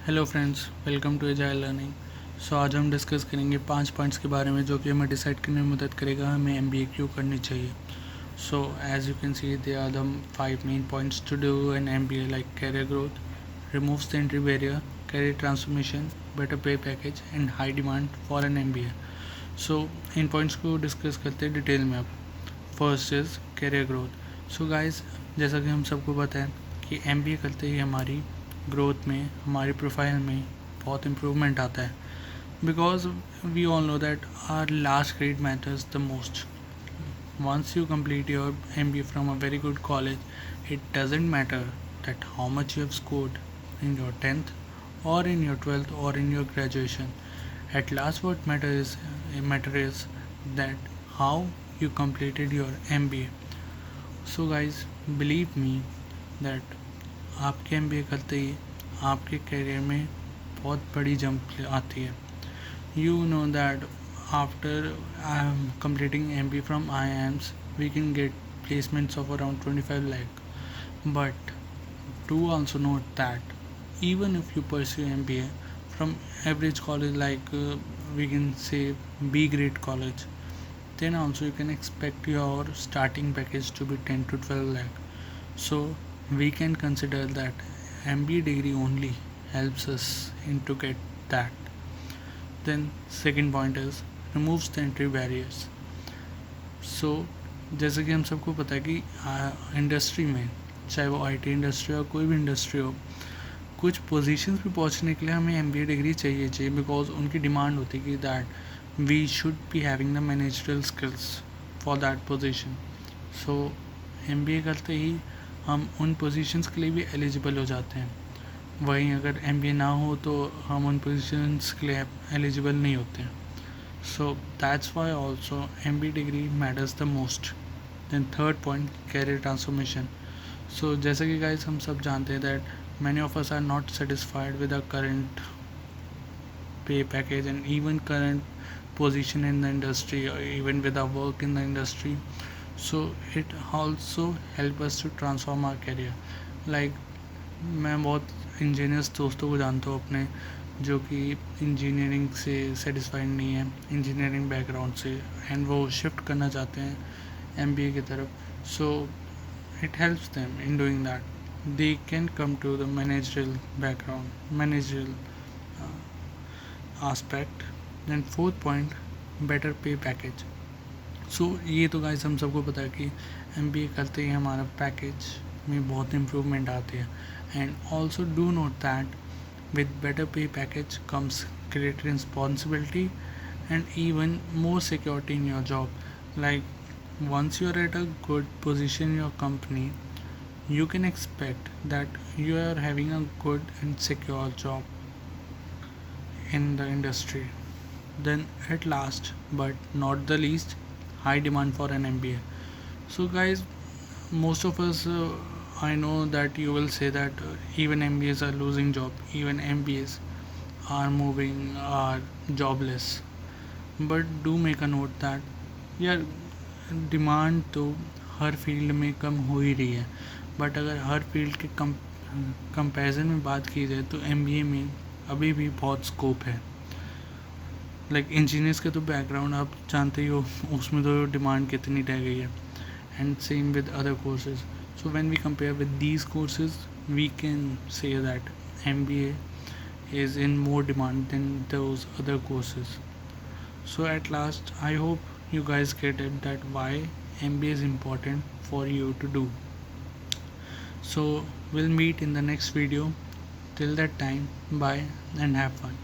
Hello friends, welcome to agile learning. आज हम discuss करेंगे 5 पॉइंट्स के बारे में जो कि हमें डिसाइड करने में मदद करेगा हमें एमबीए क्यों करनी चाहिए। As you can see they are the 5 main points to do an MBA, like career growth, removes the entry barrier, career transformation, better pay package and high demand for an MBA. इन points को discuss करते हैं detail में अब। First is career growth. Guys, जैसा कि हम सबको पता है कि एमबीए करते ही हमारी ग्रोथ में, हमारी प्रोफाइल में बहुत इम्प्रूवमेंट आता है, because we all know that our last grade matters the most. once you complete your MBA from a very good college, it doesn't matter that how much you have scored in your 10th or in your 12th or in your graduation. At last what matter is that how you completed your MBA. Guys, believe me that आपके MBA करते ही आपके career में बहुत बड़ी jump आती है। You know that after completing MBA from IIMs, we can get placements of around 25 lakh. But do also note that even if you pursue MBA from average college, like we can say B grade college, then also you can expect your starting package to be 10 to 12 lakh. So we can consider that MBA degree only helps us in to get that. Then second point is removes the entry barriers. जैसे कि हम सबको पता है कि industry में, चाहे वो आईटी इंडस्ट्री हो, कोई भी इंडस्ट्री हो, कुछ पोजीशंस पे पहुंचने के लिए हमें एमबीए डिग्री चाहिए, बिकॉज उनकी डिमांड होती है कि that we should be having the managerial skills for that position. MBA करते ही हम उन पोजीशंस के लिए भी एलिजिबल हो जाते हैं। वहीं अगर एमबीए ना हो तो हम उन पोजीशंस के लिए एलिजिबल नहीं होते हैं। That's why also MBA degree matters the most. Then third point, career transformation. जैसे कि गाइस हम सब जानते हैं that many of us are not satisfied with the current pay package and even current position in the industry, or even with our work in the industry. It also help us to transform our career. Like मैं बहुत engineers दोस्तों को जानता हूँ अपने, जो कि engineering से सेटिस्फाइड नहीं है, इंजीनियरिंग बैकग्राउंड से, एंड वो शिफ्ट करना चाहते हैं एमबीए की तरफ। It helps them in doing that. They can come to the managerial background, managerial aspect. Then fourth point, better pay package. ये तो गाइस हम सबको पता है कि एमबीए करते ही हमारा पैकेज में बहुत इम्प्रूवमेंट आती है। And also do note that with better pay package comes greater responsibility and even more security in your job. Like once you are at a good position in your company, you can expect that you are having a good and secure job in the industry. Then at last but not the least, high demand for an MBA. Guys, most of us, I know that you will say that even MBAs are losing job, even MBAs are moving, are jobless. But do make a note that यार demand तो हर field में कम हो ही रही है, but अगर हर field के comparison में बात की जाए तो एमबीए में अभी भी बहुत स्कोप है। लाइक इंजीनियर्स के तो बैकग्राउंड आप जानते ही हो, उसमें तो डिमांड कितनी रह गई है, and same with other courses. When we compare with these courses, we can say that MBA is in more demand than those other courses. At last, I hope you guys get it that why MBA is important for you to do. We'll meet in the next video. Till that time, bye and have fun.